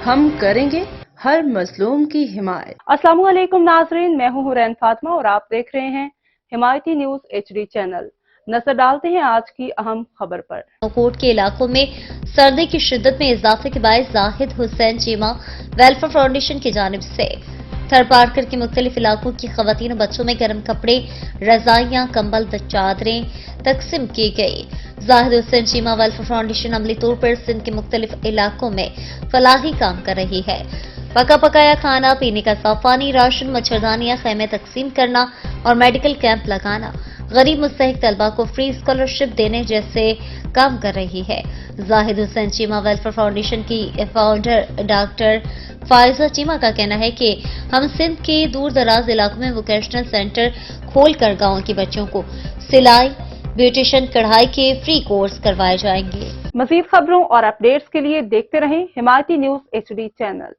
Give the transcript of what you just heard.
हम करेंगे हर मजलूम की हिमायत। अस्सलाम वालेकुम नाजरीन, मैं हूं हुरैन फातिमा और आप देख रहे हैं हिमायती न्यूज HD चैनल। नजर डालते हैं आज की अहम खबर पर। कोट के इलाकों में सर्दी की शिद्दत में इजाफे के बायस जाहिद हुसैन चीमा वेलफेयर फाउंडेशन की जानिब से थरपारकर के मुख्तलिफ इलाकों की खवातीन और बच्चों में गर्म कपड़े, रजाइयां, कंबल, चादरें तकसीम की गई। जाहिद हुसैन चीमा वेलफेयर फाउंडेशन अमली तौर पर सिंध के मुख्तलिफ इलाकों में फलाही काम कर रही है। पका पकाया खाना, पीने का साफ पानी, राशन, मच्छरदानियां, खैमे तकसीम करना और मेडिकल कैंप लगाना, गरीब मुस्तहिक तलबा को फ्री स्कॉलरशिप देने जैसे काम कर रही है। जाहिद हुसैन चीमा वेलफेयर फाउंडेशन की फाउंडर डॉक्टर फायजा चीमा का कहना है कि हम सिंध के दूर दराज इलाकों में वोकेशनल सेंटर खोलकर गांव के बच्चों को सिलाई, ब्यूटिशियन, कढ़ाई के फ्री कोर्स करवाए जाएंगे। मजीद खबरों और अपडेट्स के लिए देखते रहें हिमायती न्यूज HD चैनल।